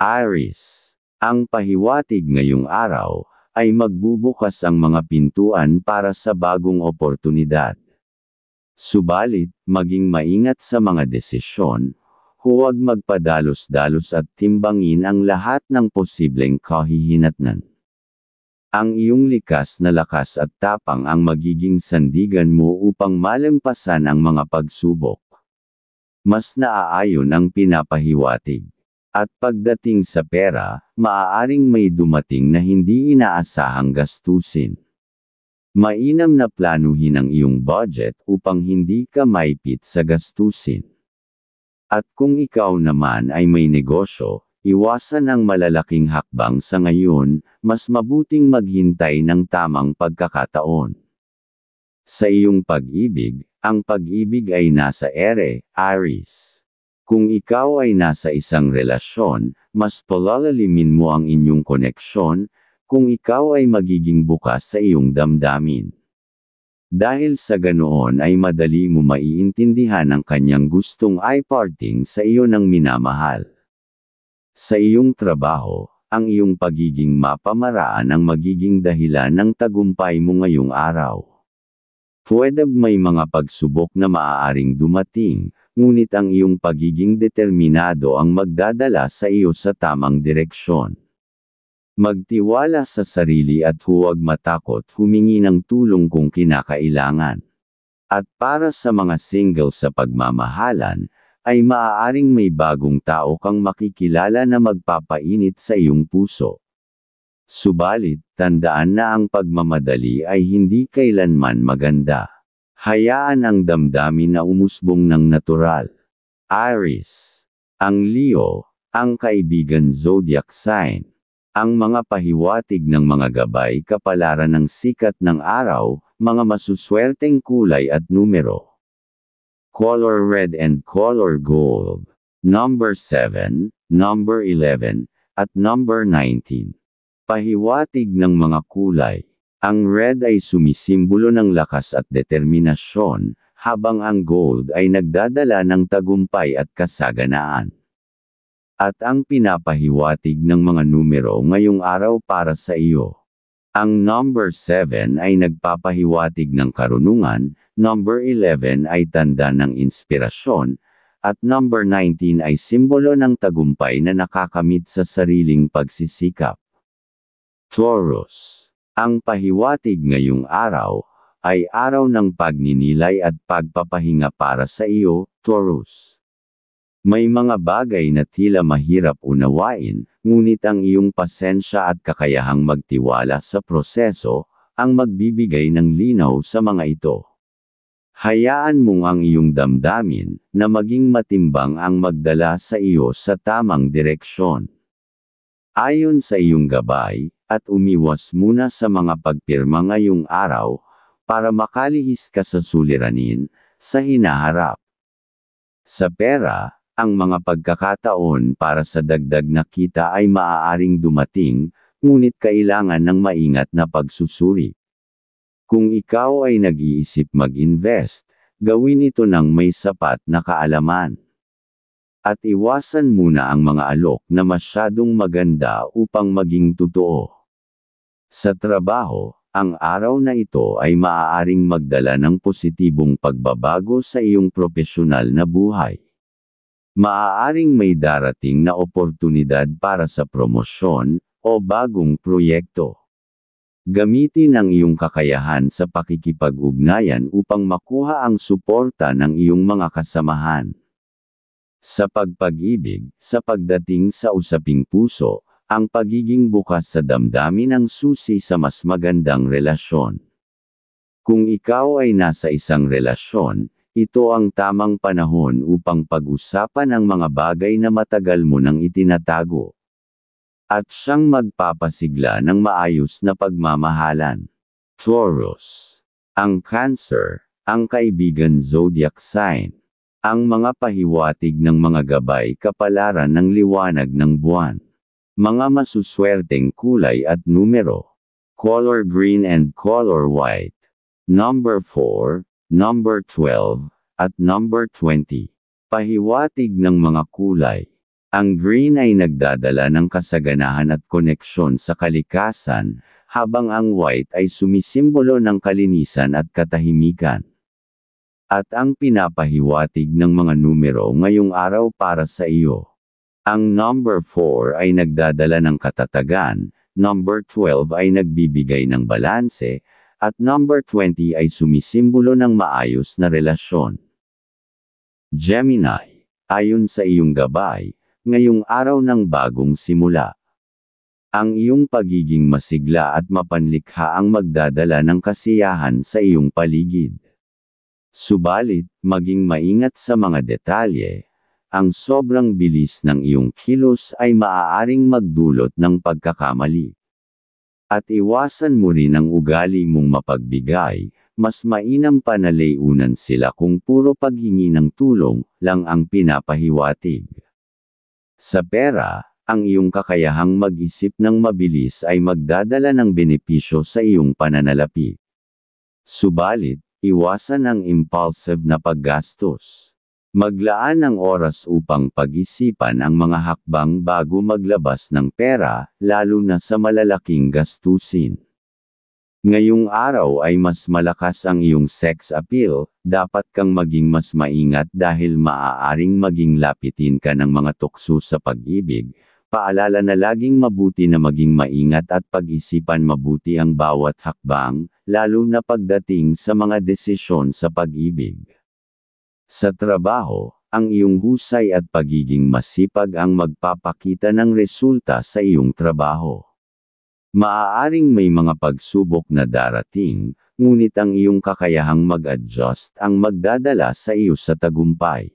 Aries. Ang pahiwatig ngayong araw ay magbubukas ang mga pintuan para sa bagong oportunidad. Subalit, maging maingat sa mga desisyon, huwag magpadalos-dalos at timbangin ang lahat ng posibleng kahihinatnan. Ang iyong likas na lakas at tapang ang magiging sandigan mo upang malampasan ang mga pagsubok. Mas naaayon ang pinapahiwatig. At pagdating sa pera, maaaring may dumating na hindi inaasahang gastusin. Mainam na planuhin ang iyong budget upang hindi ka maipit sa gastusin. At kung ikaw naman ay may negosyo, iwasan ang malalaking hakbang sa ngayon, mas mabuting maghintay ng tamang pagkakataon. Sa iyong pag-ibig, ang pag-ibig ay nasa ere, Aries. Kung ikaw ay nasa isang relasyon, mas palalalimin mo ang inyong koneksyon, kung ikaw ay magiging bukas sa iyong damdamin. Dahil sa ganoon ay madali mo maiintindihan ang kanyang gustong i-parting sa iyo ng minamahal. Sa iyong trabaho, ang iyong pagiging mapamaraan ang magiging dahilan ng tagumpay mo ngayong araw. Pwede may mga pagsubok na maaaring dumating, ngunit ang iyong pagiging determinado ang magdadala sa iyo sa tamang direksyon. Magtiwala sa sarili at huwag matakot humingi ng tulong kung kinakailangan. At para sa mga single sa pagmamahalan, ay maaaring may bagong tao kang makikilala na magpapainit sa iyong puso. Subalit, tandaan na ang pagmamadali ay hindi kailanman maganda. Hayaan ang damdamin na umusbong ng natural. Aries. Ang Leo, ang kaibigan zodiac sign. Ang mga pahiwatig ng mga gabay kapalaran ng sikat ng araw, mga masuswerteng kulay at numero. Color red and color gold. Number 7, number 11, at number 19. Pahiwatig ng mga kulay. Ang red ay sumisimbolo ng lakas at determinasyon, habang ang gold ay nagdadala ng tagumpay at kasaganaan. At ang pinapahiwatig ng mga numero ngayong araw para sa iyo. Ang number 7 ay nagpapahiwatig ng karunungan, number 11 ay tanda ng inspirasyon, at number 19 ay simbolo ng tagumpay na nakakamit sa sariling pagsisikap. Taurus. Ang pahiwatig ngayong araw, ay araw ng pagninilay at pagpapahinga para sa iyo, Taurus. May mga bagay na tila mahirap unawain, ngunit ang iyong pasensya at kakayahang magtiwala sa proseso, ang magbibigay ng linaw sa mga ito. Hayaan mong ang iyong damdamin, na maging matimbang ang magdala sa iyo sa tamang direksyon. Ayon sa iyong gabay, at umiwas muna sa mga pagpirma ngayong araw, para makalihis ka sa suliranin, sa hinaharap. Sa pera, ang mga pagkakataon para sa dagdag na kita ay maaaring dumating, ngunit kailangan ng maingat na pagsusuri. Kung ikaw ay nag-iisip mag-invest, gawin ito ng may sapat na kaalaman. At iwasan muna ang mga alok na masyadong maganda upang maging totoo. Sa trabaho, ang araw na ito ay maaaring magdala ng positibong pagbabago sa iyong propesyonal na buhay. Maaaring may darating na oportunidad para sa promosyon o bagong proyekto. Gamitin ang iyong kakayahan sa pakikipag-ugnayan upang makuha ang suporta ng iyong mga kasamahan. Sa pagpag-ibig, sa pagdating sa usaping puso, ang pagiging bukas sa damdamin ang susi sa mas magandang relasyon. Kung ikaw ay nasa isang relasyon, ito ang tamang panahon upang pag-usapan ang mga bagay na matagal mo nang itinatago. At siyang magpapasigla ng maayos na pagmamahalan. Taurus. Ang Cancer, ang kaibigan zodiac sign. Ang mga pahiwatig ng mga gabay kapalaran ng liwanag ng buwan. Mga masuswerteng kulay at numero. Color green and color white. Number 4, number 12, at number 20. Pahiwatig ng mga kulay. Ang green ay nagdadala ng kasaganahan at koneksyon sa kalikasan, habang ang white ay sumisimbolo ng kalinisan at katahimikan. At ang pinapahiwatig ng mga numero ngayong araw para sa iyo. Ang number 4 ay nagdadala ng katatagan, number 12 ay nagbibigay ng balanse, at number 20 ay sumisimbolo ng maayos na relasyon. Gemini, ayon sa iyong gabay, ngayong araw ng bagong simula. Ang iyong pagiging masigla at mapanlikha ang magdadala ng kasiyahan sa iyong paligid. Subalit, maging maingat sa mga detalye. Ang sobrang bilis ng iyong kilos ay maaaring magdulot ng pagkakamali. At iwasan mo rin ang ugali mong mapagbigay, mas mainam pa na layunan sila kung puro paghingi ng tulong lang ang pinapahiwatig. Sa pera, ang iyong kakayahang mag-isip ng mabilis ay magdadala ng benepisyo sa iyong pananalapi. Subalit, iwasan ang impulsive na paggastos. Maglaan ng oras upang pag-isipan ang mga hakbang bago maglabas ng pera, lalo na sa malalaking gastusin. Ngayong araw ay mas malakas ang iyong sex appeal, dapat kang maging mas maingat dahil maaaring maging lapitin ka ng mga tukso sa pag-ibig. Paalala na laging mabuti na maging maingat at pag-isipan mabuti ang bawat hakbang, lalo na pagdating sa mga desisyon sa pag-ibig. Sa trabaho, ang iyong husay at pagiging masipag ang magpapakita ng resulta sa iyong trabaho. Maaaring may mga pagsubok na darating, ngunit ang iyong kakayahang mag-adjust ang magdadala sa iyo sa tagumpay.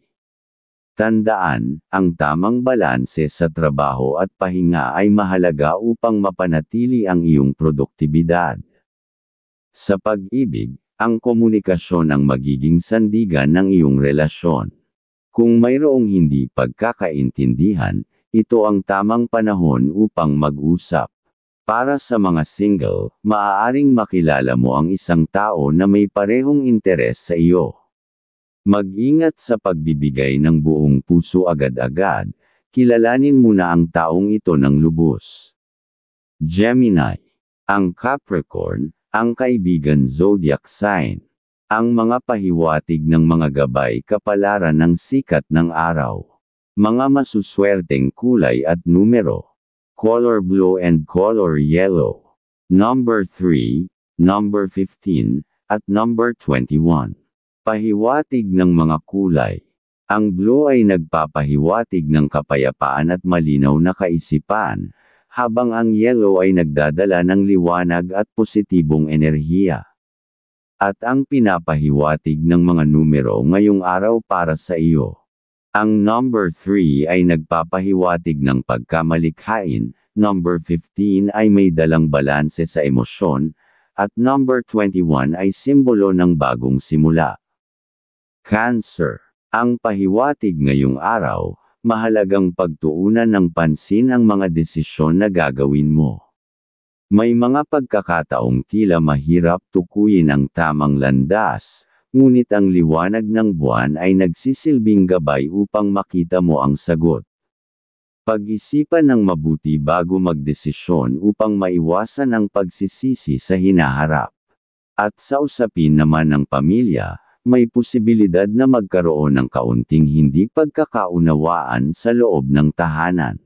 Tandaan, ang tamang balanse sa trabaho at pahinga ay mahalaga upang mapanatili ang iyong produktibidad. Sa pag-ibig, ang komunikasyon ang magiging sandigan ng iyong relasyon. Kung mayroong hindi pagkakaintindihan, ito ang tamang panahon upang mag-usap. Para sa mga single, maaaring makilala mo ang isang tao na may parehong interes sa iyo. Mag-ingat sa pagbibigay ng buong puso agad-agad, kilalanin mo na ang taong ito ng lubos. Gemini, ang Capricorn, ang kaibigan zodiac sign. Ang mga pahiwatig ng mga gabay kapalaran ng sikat ng araw. Mga masuswerteng kulay at numero. Color blue and color yellow. Number 3, number 15, at number 21. Pahiwatig ng mga kulay. Ang blue ay nagpapahiwatig ng kapayapaan at malinaw na kaisipan, habang ang yellow ay nagdadala ng liwanag at positibong enerhiya. At ang pinapahiwatig ng mga numero ngayong araw para sa iyo. Ang number 3 ay nagpapahiwatig ng pagkamalikhain, number 15 ay may dalang balanse sa emosyon, at number 21 ay simbolo ng bagong simula. Cancer. Ang pahiwatig ngayong araw, mahalagang pagtuunan ng pansin ang mga desisyon na gagawin mo. May mga pagkakataong tila mahirap tukuyin ang tamang landas, ngunit ang liwanag ng buwan ay nagsisilbing gabay upang makita mo ang sagot. Pag-isipan ng mabuti bago magdesisyon upang maiwasan ang pagsisisi sa hinaharap. At sa usapin naman ng pamilya, may posibilidad na magkaroon ng kaunting hindi pagkakaunawaan sa loob ng tahanan.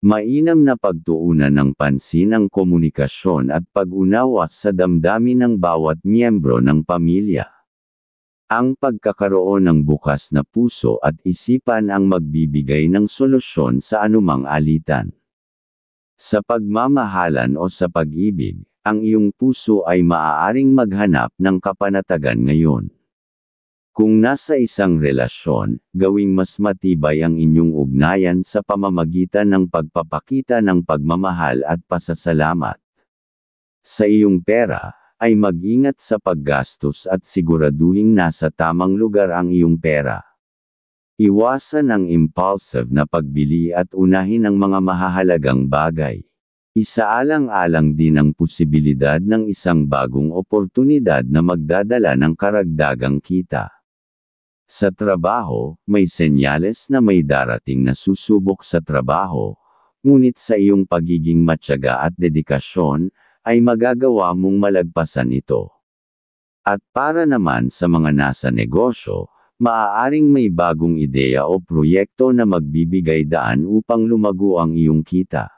Mainam na pagtuunan ng pansin ang komunikasyon at pag-unawa sa damdamin ng bawat miyembro ng pamilya. Ang pagkakaroon ng bukas na puso at isipan ang magbibigay ng solusyon sa anumang alitan. Sa pagmamahalan o sa pag-ibig, ang iyong puso ay maaaring maghanap ng kapanatagan ngayon. Kung nasa isang relasyon, gawing mas matibay ang inyong ugnayan sa pamamagitan ng pagpapakita ng pagmamahal at pasasalamat. Sa iyong pera, ay mag-ingat sa paggastos at siguraduhing nasa tamang lugar ang iyong pera. Iwasan ang impulsive na pagbili at unahin ang mga mahahalagang bagay. Isaalang-alang din ang posibilidad ng isang bagong oportunidad na magdadala ng karagdagang kita. Sa trabaho, may senyales na may darating na susubok sa trabaho, ngunit sa iyong pagiging matyaga at dedikasyon, ay magagawa mong malagpasan ito. At para naman sa mga nasa negosyo, maaaring may bagong ideya o proyekto na magbibigay daan upang lumago ang iyong kita.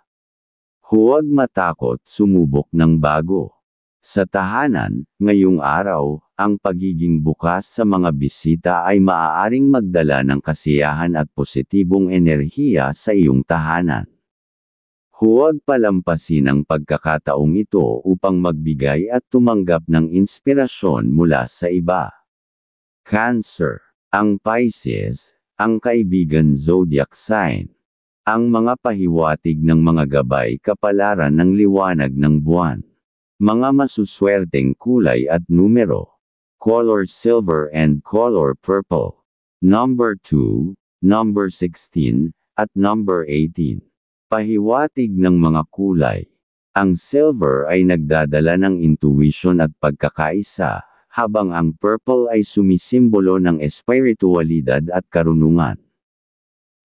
Huwag matakot sumubok ng bago. Sa tahanan, ngayong araw, ang pagiging bukas sa mga bisita ay maaaring magdala ng kasiyahan at positibong enerhiya sa iyong tahanan. Huwag palampasin ang pagkakataong ito upang magbigay at tumanggap ng inspirasyon mula sa iba. Cancer. Ang Pisces, ang kaibigan zodiac sign. Ang mga pahiwatig ng mga gabay kapalaran ng liwanag ng buwan. Mga masuswerteng kulay at numero. Color silver and color purple. Number 2, number 16, at number 18. Pahiwatig ng mga kulay. Ang silver ay nagdadala ng intuition at pagkakaisa, habang ang purple ay sumisimbolo ng espiritualidad at karunungan.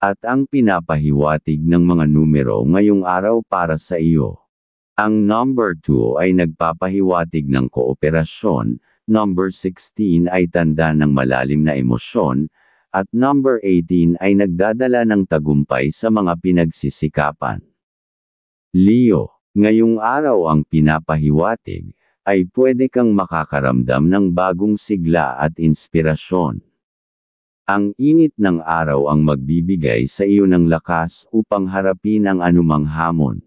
At ang pinapahiwatig ng mga numero ngayong araw para sa iyo. Ang number 2 ay nagpapahiwatig ng kooperasyon, number 16 ay tanda ng malalim na emosyon, at number 18 ay nagdadala ng tagumpay sa mga pinagsisikapan. Leo, ngayong araw ang pinapahiwatig, ay pwede kang makakaramdam ng bagong sigla at inspirasyon. Ang init ng araw ang magbibigay sa iyo ng lakas upang harapin ang anumang hamon.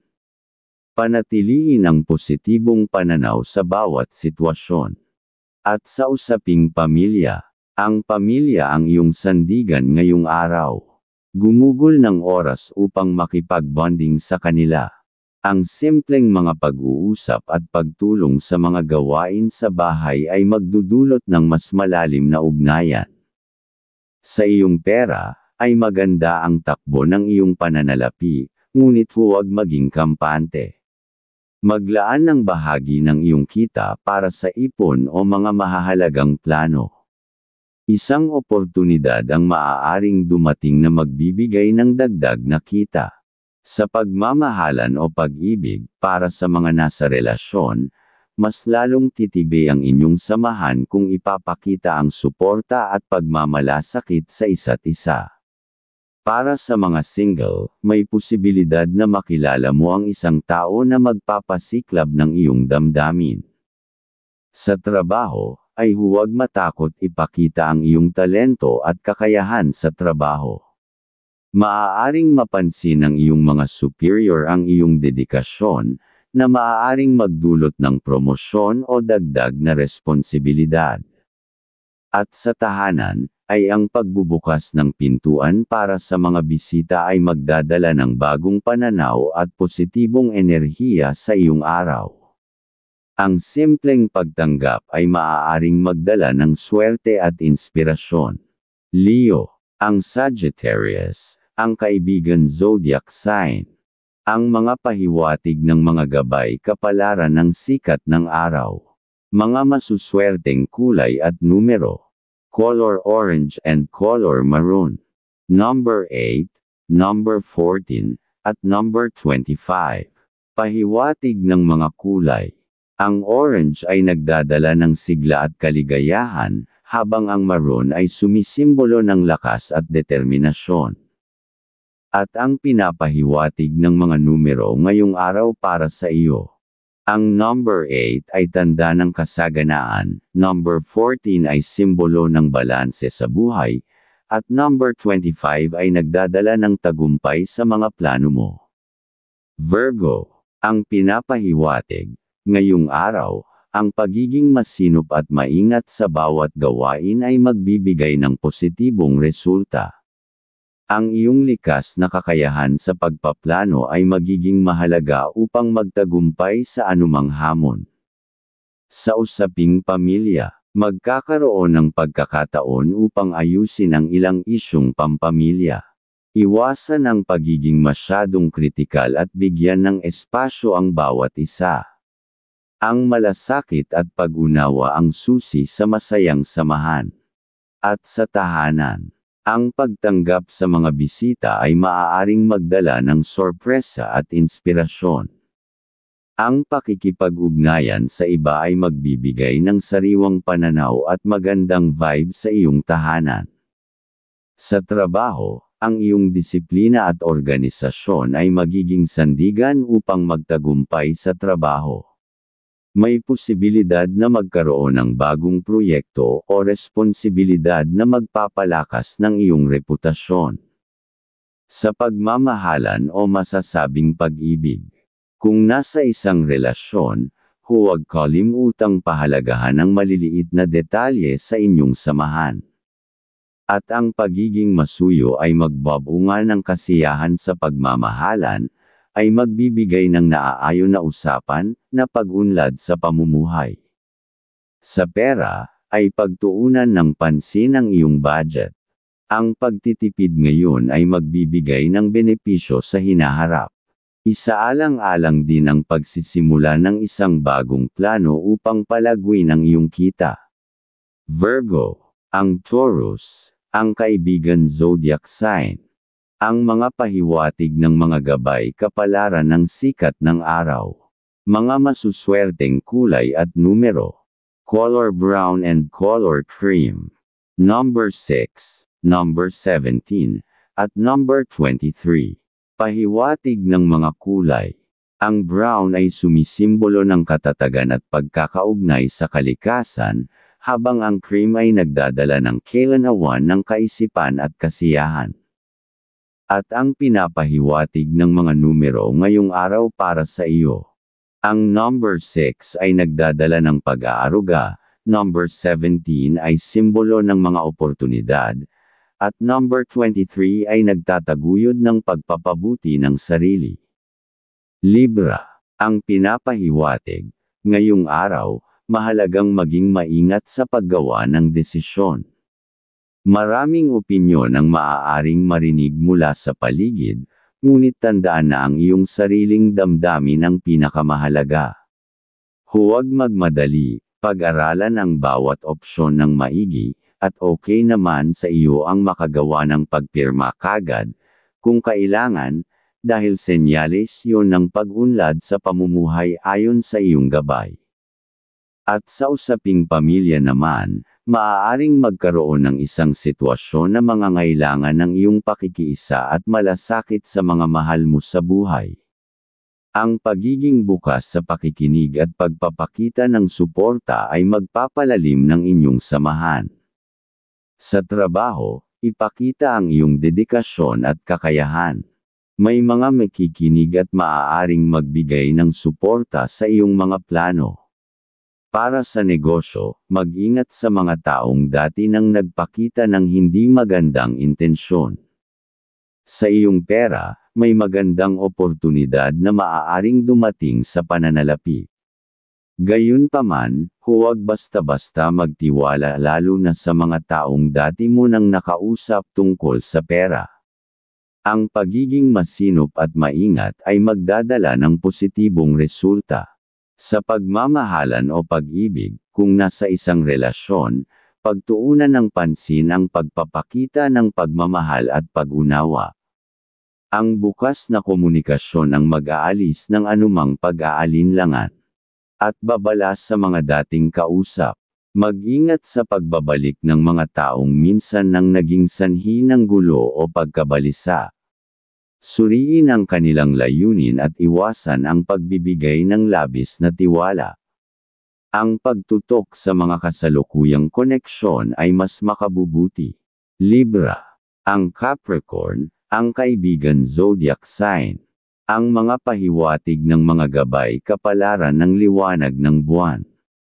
Panatilihin ang positibong pananaw sa bawat sitwasyon. At sa usaping pamilya, ang pamilya ang iyong sandigan ngayong araw. Gumugol ng oras upang makipag-bonding sa kanila. Ang simpleng mga pag-uusap at pagtulong sa mga gawain sa bahay ay magdudulot ng mas malalim na ugnayan. Sa iyong pera, ay maganda ang takbo ng iyong pananalapi, ngunit huwag maging kampante. Maglaan ng bahagi ng iyong kita para sa ipon o mga mahahalagang plano. Isang oportunidad ang maaaring dumating na magbibigay ng dagdag na kita. Sa pagmamahalan o pag-ibig, para sa mga nasa relasyon, mas lalong titibay ang inyong samahan kung ipapakita ang suporta at pagmamalasakit sa isa't isa. Para sa mga single, may posibilidad na makilala mo ang isang tao na magpapasiklab ng iyong damdamin. Sa trabaho, ay huwag matakot ipakita ang iyong talento at kakayahan sa trabaho. Maaaring mapansin ng iyong mga superior ang iyong dedikasyon, na maaaring magdulot ng promosyon o dagdag na responsibilidad. At sa tahanan, ay ang pagbubukas ng pintuan para sa mga bisita ay magdadala ng bagong pananaw at positibong enerhiya sa iyong araw. Ang simpleng pagtanggap ay maaaring magdala ng swerte at inspirasyon. Leo, ang Sagittarius, ang kaibigan zodiac sign. Ang mga pahiwatig ng mga gabay kapalaran ng sikat ng araw. Mga masuswerteng kulay at numero. Color orange and color maroon. Number 8, number 14, at number 25. Pahiwatig ng mga kulay. Ang orange ay nagdadala ng sigla at kaligayahan, habang ang maroon ay sumisimbolo ng lakas at determinasyon. At ang pinapahiwatig ng mga numero ngayong araw para sa iyo. Ang number 8 ay tanda ng kasaganaan, number 14 ay simbolo ng balanse sa buhay, at number 25 ay nagdadala ng tagumpay sa mga plano mo. Virgo, ang pinapahiwatig, ngayong araw, ang pagiging masinop at maingat sa bawat gawain ay magbibigay ng positibong resulta. Ang iyong likas na kakayahan sa pagpaplano ay magiging mahalaga upang magtagumpay sa anumang hamon. Sa usaping pamilya, magkakaroon ng pagkakataon upang ayusin ang ilang isyung pampamilya. Iwasan ang pagiging masyadong kritikal at bigyan ng espasyo ang bawat isa. Ang malasakit at pag-unawa ang susi sa masayang samahan. At sa tahanan, ang pagtanggap sa mga bisita ay maaaring magdala ng sorpresa at inspirasyon. Ang pakikipag-ugnayan sa iba ay magbibigay ng sariwang pananaw at magandang vibe sa iyong tahanan. Sa trabaho, ang iyong disiplina at organisasyon ay magiging sandigan upang magtagumpay sa trabaho. May posibilidad na magkaroon ng bagong proyekto o responsibilidad na magpapalakas ng iyong reputasyon. Sa pagmamahalan o masasabing pag-ibig, kung nasa isang relasyon, huwag kalimutang pahalagahan ang maliliit na detalye sa inyong samahan. At ang pagiging masuyo ay magbabunga ng kasiyahan sa pagmamahalan, ay magbibigay ng naaayon na usapan, na pag-unlad sa pamumuhay. Sa pera, ay pagtuunan ng pansin ang iyong budget. Ang pagtitipid ngayon ay magbibigay ng benepisyo sa hinaharap. Isaalang-alang din ang pagsisimula ng isang bagong plano upang palaguin ang iyong kita. Virgo, ang Taurus, ang kaibigan zodiac sign. Ang mga pahiwatig ng mga gabay kapalaran ng sikat ng araw. Mga masuswerteng kulay at numero. Color brown and color cream. Number 6, number 17, at number 23. Pahiwatig ng mga kulay. Ang brown ay sumisimbolo ng katatagan at pagkakaugnay sa kalikasan, habang ang cream ay nagdadala ng kailanawan ng kaisipan at kasiyahan. At ang pinapahiwatig ng mga numero ngayong araw para sa iyo. Ang number 6 ay nagdadala ng pag-aaruga, number 17 ay simbolo ng mga oportunidad, at number 23 ay nagtataguyod ng pagpapabuti ng sarili. Libra, ang pinapahiwatig, ngayong araw, mahalagang maging maingat sa paggawa ng desisyon. Maraming opinyon ang maaaring marinig mula sa paligid, ngunit tandaan na ang iyong sariling damdamin ang pinakamahalaga. Huwag magmadali, pag-aralan ang bawat opsyon ng maigi, at okay naman sa iyo ang makagawa ng pagpirma kagad, kung kailangan, dahil senyales yon ng pag-unlad sa pamumuhay ayon sa iyong gabay. At sa usaping pamilya naman, maaaring magkaroon ng isang sitwasyon na mangangailangan ng iyong pakikiisa at malasakit sa mga mahal mo sa buhay. Ang pagiging bukas sa pakikinig at pagpapakita ng suporta ay magpapalalim ng inyong samahan. Sa trabaho, ipakita ang iyong dedikasyon at kakayahan. May mga makikinig at maaaring magbigay ng suporta sa iyong mga plano. Para sa negosyo, mag-ingat sa mga taong dati nang nagpakita ng hindi magandang intensyon. Sa iyong pera, may magandang oportunidad na maaaring dumating sa pananalapi. Gayunpaman, huwag basta-basta magtiwala lalo na sa mga taong dati mo nang nakausap tungkol sa pera. Ang pagiging masinop at maingat ay magdadala ng positibong resulta. Sa pagmamahalan o pag-ibig, kung nasa isang relasyon, pagtuunan ng pansin ang pagpapakita ng pagmamahal at pag-unawa. Ang bukas na komunikasyon ang mag-aalis ng anumang pag-aalinlangan. At babala sa mga dating kausap. Mag-ingat sa pagbabalik ng mga taong minsan nang naging sanhi ng gulo o pagkabalisa. Suriin ang kanilang layunin at iwasan ang pagbibigay ng labis na tiwala. Ang pagtutok sa mga kasalukuyang koneksyon ay mas makabubuti. Libra, ang Capricorn, ang kaibigan zodiac sign. Ang mga pahiwatig ng mga gabay kapalaran ng liwanag ng buwan.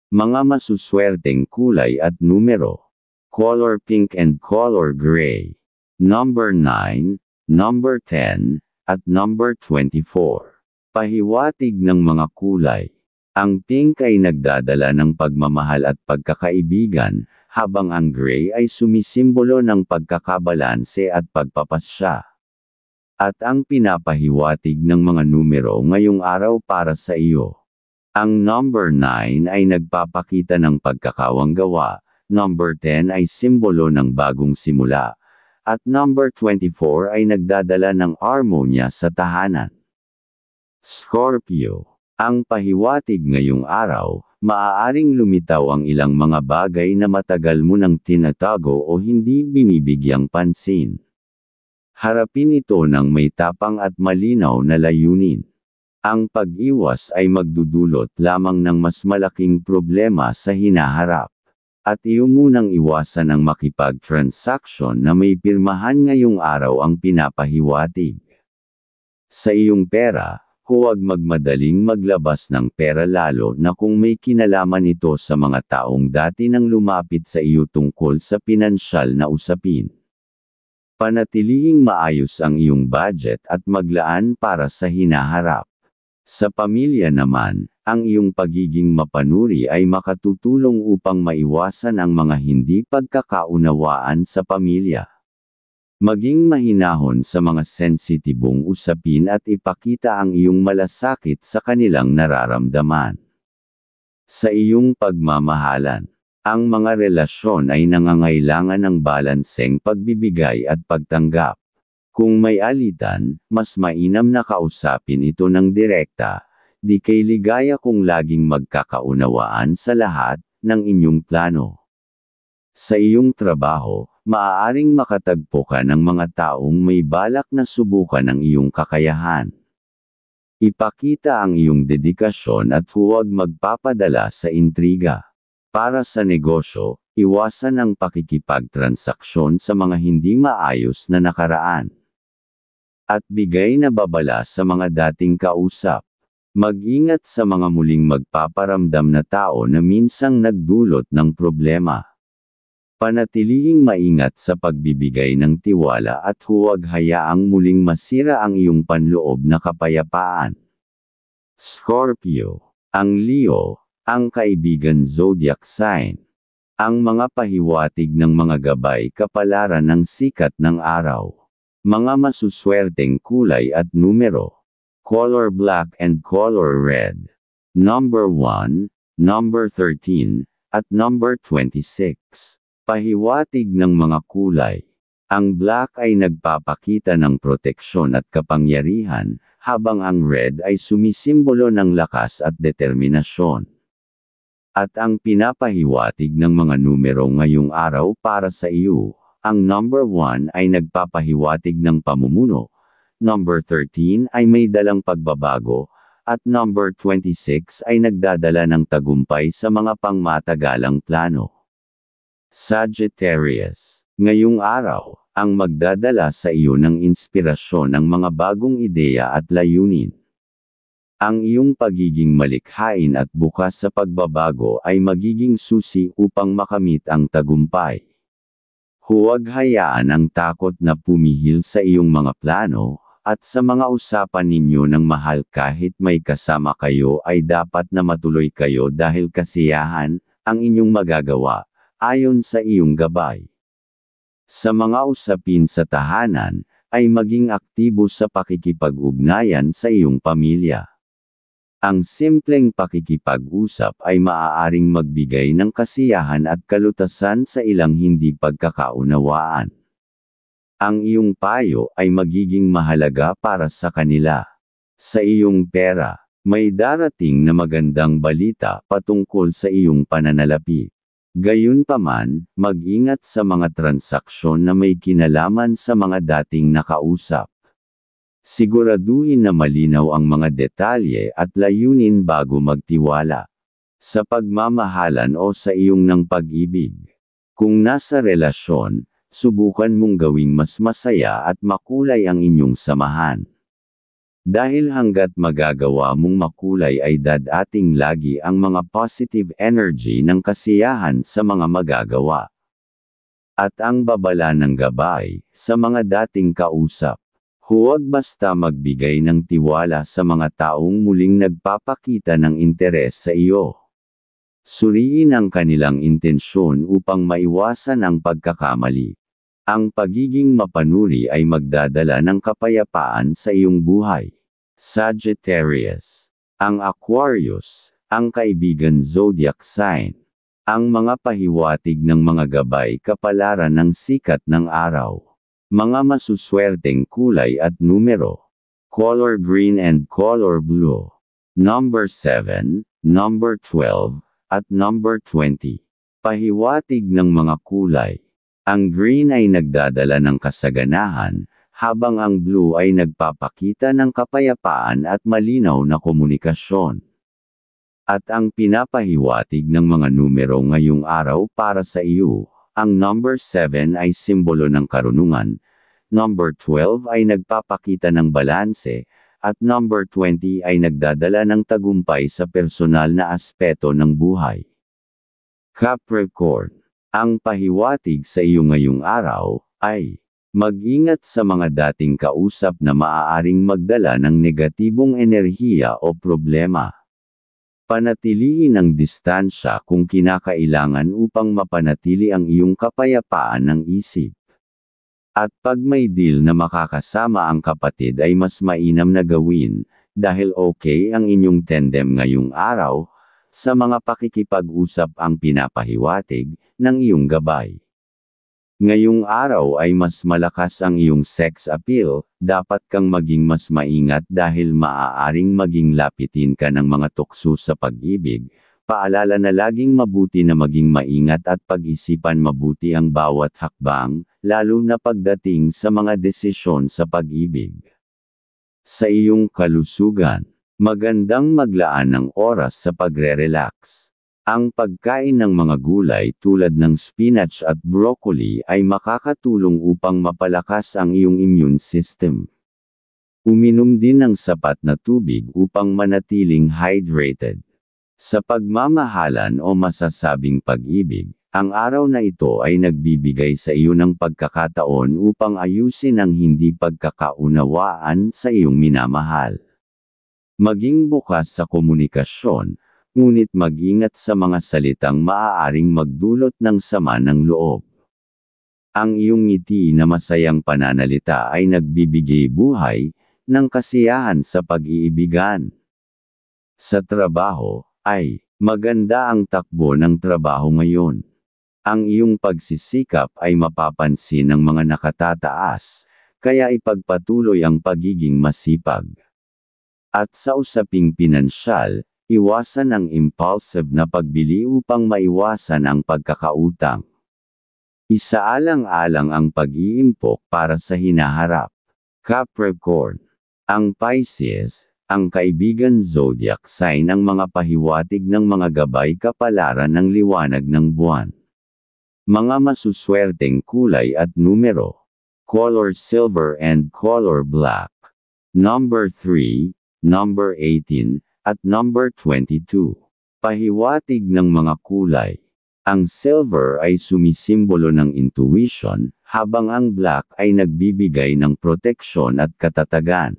Mga masuswerteng kulay at numero. Color pink and color gray. Number 9, number 10, at number 24. Pahiwatig ng mga kulay. Ang pink ay nagdadala ng pagmamahal at pagkakaibigan, habang ang gray ay sumisimbolo ng pagkakabalanse at pagpapasya. At ang pinapahiwatig ng mga numero ngayong araw para sa iyo. Ang number 9 ay nagpapakita ng pagkakawanggawa, number 10 ay simbolo ng bagong simula, at number 24 ay nagdadala ng harmonya sa tahanan. Scorpio. Ang pahiwatig ngayong araw, maaaring lumitaw ang ilang mga bagay na matagal mo nang tinatago o hindi binibigyang pansin. Harapin ito ng may tapang at malinaw na layunin. Ang pag-iwas ay magdudulot lamang ng mas malaking problema sa hinaharap. At iyo munang iwasan ang makipag-transaksyon na may pirmahan ngayong araw ang pinapahiwatig. Sa iyong pera, huwag magmadaling maglabas ng pera lalo na kung may kinalaman ito sa mga taong dati nang lumapit sa iyo tungkol sa pinansyal na usapin. Panatilihing maayos ang iyong budget at maglaan para sa hinaharap. Sa pamilya naman, ang iyong pagiging mapanuri ay makatutulong upang maiwasan ang mga hindi pagkakaunawaan sa pamilya. Maging mahinahon sa mga sensitibong usapin at ipakita ang iyong malasakit sa kanilang nararamdaman. Sa iyong pagmamahalan, ang mga relasyon ay nangangailangan ng balanseng pagbibigay at pagtanggap. Kung may alitan, mas mainam na kausapin ito ng direkta, di kay ligaya kung laging magkakaunawaan sa lahat ng inyong plano. Sa iyong trabaho, maaaring makatagpo ka ng mga taong may balak na subukan ang iyong kakayahan. Ipakita ang iyong dedikasyon at huwag magpapadala sa intriga. Para sa negosyo, iwasan ang pakikipagtransaksyon sa mga hindi maayos na nakaraan. At bigay na babala sa mga dating kausap. Mag-ingat sa mga muling magpaparamdam na tao na minsang nagdulot ng problema. Panatilihing maingat sa pagbibigay ng tiwala at huwag hayaang muling masira ang iyong panloob na kapayapaan. Scorpio. Ang Leo, ang kaibigan zodiac sign. Ang mga pahiwatig ng mga gabay kapalaran ng sikat ng araw. Mga masuswerteng kulay at numero. Color black and color red. Number 1, number 13, at number 26. Pahiwatig ng mga kulay. Ang black ay nagpapakita ng proteksyon at kapangyarihan, habang ang red ay sumisimbolo ng lakas at determinasyon. At ang pinapahiwatig ng mga numero ngayong araw para sa iyo, ang number 1 ay nagpapahiwatig ng pamumuno, number 13 ay may dalang pagbabago, at number 26 ay nagdadala ng tagumpay sa mga pangmatagalang plano. Sagittarius. Ngayong araw, ang magdadala sa iyo ng inspirasyon ng mga bagong ideya at layunin. Ang iyong pagiging malikhain at bukas sa pagbabago ay magiging susi upang makamit ang tagumpay. Huwag hayaan ang takot na pumihil sa iyong mga plano, at sa mga usapan ninyo ng mahal kahit may kasama kayo ay dapat na matuloy kayo dahil kasiyahan ang inyong magagawa. Ayon sa iyong gabay. Sa mga usapin sa tahanan, ay maging aktibo sa pakikipag-ugnayan sa iyong pamilya. Ang simpleng pakikipag-usap ay maaaring magbigay ng kasiyahan at kalutasan sa ilang hindi pagkakaunawaan. Ang iyong payo ay magiging mahalaga para sa kanila. Sa iyong pera, may darating na magandang balita patungkol sa iyong pananalapi. Gayunpaman, mag-ingat sa mga transaksyon na may kinalaman sa mga dating nakausap. Siguraduhin na malinaw ang mga detalye at layunin bago magtiwala. Sa pagmamahalan o sa iyong ng pag-ibig. Kung nasa relasyon, subukan mong gawing mas masaya at makulay ang inyong samahan. Dahil hanggat magagawa mong makulay ay dadating lagi ang mga positive energy ng kasiyahan sa mga magagawa. At ang babala ng gabay, sa mga dating kausap. Huwag basta magbigay ng tiwala sa mga taong muling nagpapakita ng interes sa iyo. Suriin ang kanilang intensyon upang maiwasan ang pagkakamali. Ang pagiging mapanuri ay magdadala ng kapayapaan sa iyong buhay. Sagittarius. Ang Aquarius, ang kaibigan zodiac sign. Ang mga pahiwatig ng mga gabay kapalaran ng sikat ng araw. Mga masuswerteng kulay at numero. Color green and color blue. Number 7, number 12, at number 20. Pahiwatig ng mga kulay. Ang green ay nagdadala ng kasaganahan, habang ang blue ay nagpapakita ng kapayapaan at malinaw na komunikasyon. At ang pinapahiwatig ng mga numero ngayong araw para sa iyo, ang number 7 ay simbolo ng karunungan, number 12 ay nagpapakita ng balanse, at number 20 ay nagdadala ng tagumpay sa personal na aspeto ng buhay. Capricorn, ang pahiwatig sa iyo ngayong araw ay mag-ingat sa mga dating kausap na maaaring magdala ng negatibong enerhiya o problema. Panatilihin ang distansya kung kinakailangan upang mapanatili ang iyong kapayapaan ng isip. At pag may deal na makakasama ang kapatid ay mas mainam na gawin, dahil okay ang inyong tandem ngayong araw, sa mga pakikipag-usap ang pinapahiwatig ng iyong gabay. Ngayong araw ay mas malakas ang iyong sex appeal, dapat kang maging mas maingat dahil maaaring maging lapitin ka ng mga tukso sa pag-ibig. Paalala na laging mabuti na maging maingat at pag-isipan mabuti ang bawat hakbang, lalo na pagdating sa mga desisyon sa pag-ibig. Sa iyong kalusugan, magandang maglaan ng oras sa pagre-relax. Ang pagkain ng mga gulay tulad ng spinach at broccoli ay makakatulong upang mapalakas ang iyong immune system. Uminom din ng sapat na tubig upang manatiling hydrated. Sa pagmamahalan o masasabing pag-ibig, ang araw na ito ay nagbibigay sa iyo ng pagkakataon upang ayusin ang hindi pagkakaunawaan sa iyong minamahal. Maging bukas sa komunikasyon, ngunit mag-ingat sa mga salitang maaaring magdulot ng sama ng loob. Ang iyong ngiti na masayang pananalita ay nagbibigay buhay ng kasiyahan sa pag-iibigan. Sa trabaho, ay maganda ang takbo ng trabaho ngayon. Ang iyong pagsisikap ay mapapansin ng mga nakatataas, kaya ipagpatuloy ang pagiging masipag. At sa usaping pinansyal, iwasan ang impulsive na pagbili upang maiwasan ang pagkakautang. Isaalang-alang ang pag-iimpok para sa hinaharap. Capricorn, ang Pisces, ang kaibigan zodiac sign ng mga pahiwatig ng mga gabay kapalaran ng liwanag ng buwan. Mga masuswerteng kulay at numero. Color silver and color black. Number 3, number 18, at number 22. Pahiwatig ng mga kulay. Ang silver ay sumisimbolo ng intuition, habang ang black ay nagbibigay ng proteksyon at katatagan.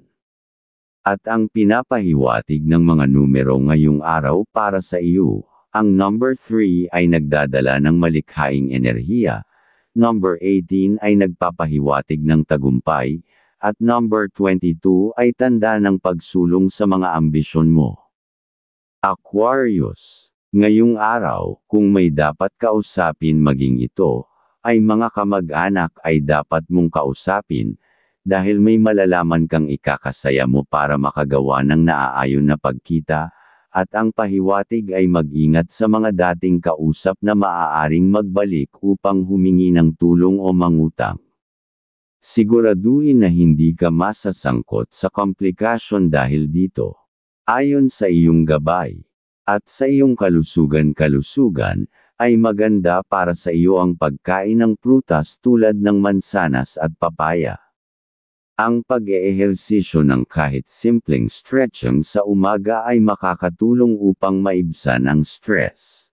At ang pinapahiwatig ng mga numero ngayong araw para sa iyo, ang number 3 ay nagdadala ng malikhaing enerhiya, number 18 ay nagpapahiwatig ng tagumpay, at number 22 ay tanda ng pagsulong sa mga ambisyon mo. Aquarius, ngayong araw, kung may dapat kausapin maging ito, ay mga kamag-anak ay dapat mong kausapin, dahil may malalaman kang ikakasaya mo para makagawa ng naaayon na pagkita, at ang pahiwatig ay mag-ingat sa mga dating kausap na maaaring magbalik upang humingi ng tulong o mangutang. Siguraduhin na hindi ka masasangkot sa komplikasyon dahil dito. Ayon sa iyong gabay, at sa iyong kalusugan, ay maganda para sa iyo ang pagkain ng prutas tulad ng mansanas at papaya. Ang pag-eehersisyo ng kahit simpleng stretching sa umaga ay makakatulong upang maibsan ang stress.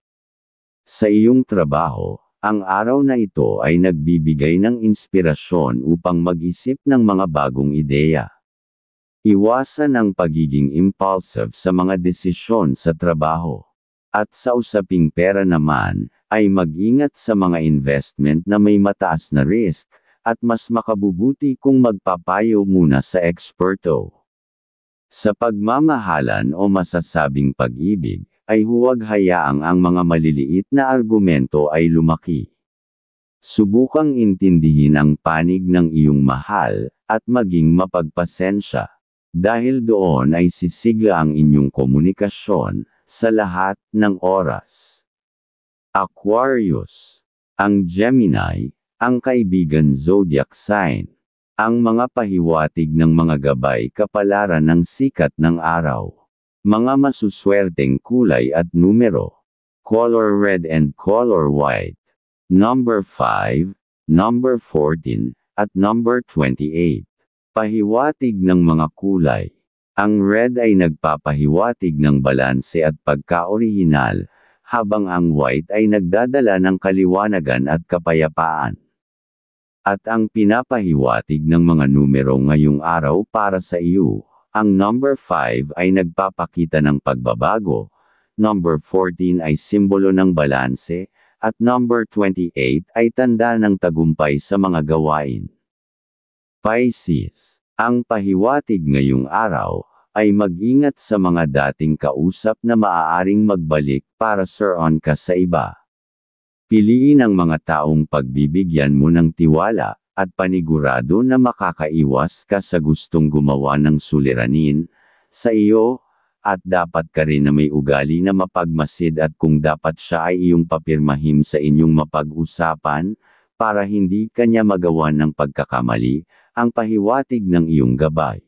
Sa iyong trabaho, ang araw na ito ay nagbibigay ng inspirasyon upang mag-isip ng mga bagong ideya. Iwasan ang pagiging impulsive sa mga desisyon sa trabaho. At sa usaping pera naman, ay mag-ingat sa mga investment na may mataas na risk, at mas makabubuti kung magpapayo muna sa eksperto. Sa pagmamahalan o masasabing pag-ibig, ay huwag hayaang ang mga maliliit na argumento ay lumaki. Subukang intindihin ang panig ng iyong mahal, at maging mapagpasensya. Dahil doon ay sisigla ang inyong komunikasyon, sa lahat ng oras. Aquarius. Ang Gemini, ang kaibigan zodiac sign. Ang mga pahiwatig ng mga gabay kapalaran ng sikat ng araw. Mga masuswerteng kulay at numero. Color red and color white. Number 5, number 14, at number 28. Pahiwatig ng mga kulay. Ang red ay nagpapahiwatig ng balanse at pagka-orihinal, habang ang white ay nagdadala ng kaliwanagan at kapayapaan. At ang pinapahiwatig ng mga numero ngayong araw para sa iyo, ang number 5 ay nagpapakita ng pagbabago, number 14 ay simbolo ng balanse, at number 28 ay tanda ng tagumpay sa mga gawain. Pisces. Ang pahiwatig ngayong araw, ay mag-ingat sa mga dating kausap na maaaring magbalik para suron ka sa iba. Piliin ang mga taong pagbibigyan mo ng tiwala, at panigurado na makakaiwas ka sa gustong gumawa ng suliranin, sa iyo, at dapat ka rin na may ugali na mapagmasid at kung dapat siya ay iyong papirmahim sa inyong mapag-usapan, para hindi kanya magawan ng pagkakamali, ang pahiwatig ng iyong gabay.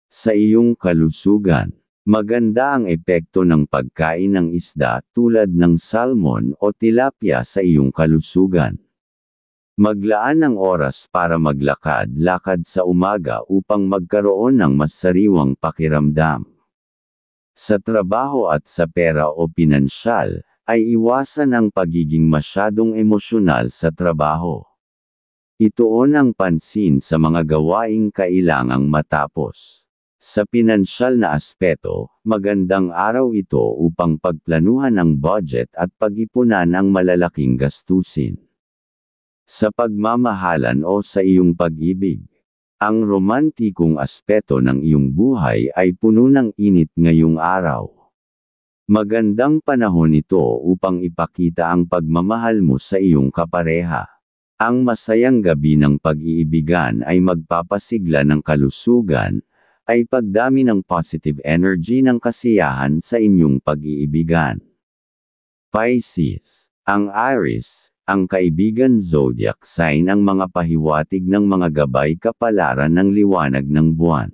Sa iyong kalusugan, maganda ang epekto ng pagkain ng isda tulad ng salmon o tilapia sa iyong kalusugan. Maglaan ng oras para maglakad-lakad sa umaga upang magkaroon ng mas sariwang pakiramdam. Sa trabaho at sa pera o pinansyal, ay iwasan ang pagiging masyadong emosyonal sa trabaho. Ituon ang pansin sa mga gawaing kailangang matapos. Sa pinansyal na aspeto, magandang araw ito upang pagplanuhan ang budget at pag-ipunan ang malalaking gastusin. Sa pagmamahalan o sa iyong pag-ibig, ang romantikong aspeto ng iyong buhay ay puno ng init ngayong araw. Magandang panahon ito upang ipakita ang pagmamahal mo sa iyong kapareha. Ang masayang gabi ng pag-iibigan ay magpapasigla ng kalusugan, ay pagdami ng positive energy ng kasiyahan sa inyong pag-iibigan. Pisces. Ang Aries, ang kaibigan zodiac sign ang mga pahiwatig ng mga gabay kapalaran ng liwanag ng buwan.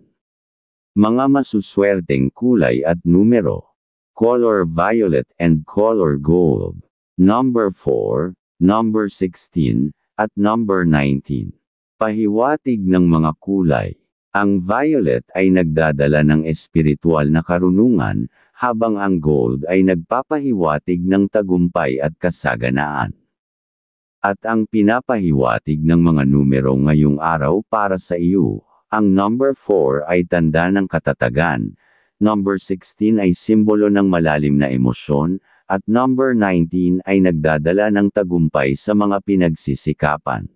Mga masuswerteng kulay at numero. Color violet and color gold. Number 4, number 16, at number 19. Pahiwatig ng mga kulay. Ang violet ay nagdadala ng espiritual na karunungan, habang ang gold ay nagpapahiwatig ng tagumpay at kasaganaan. At ang pinapahiwatig ng mga numero ngayong araw para sa iyo, ang number 4 ay tanda ng katatagan, number 16 ay simbolo ng malalim na emosyon, at number 19 ay nagdadala ng tagumpay sa mga pinagsisikapan.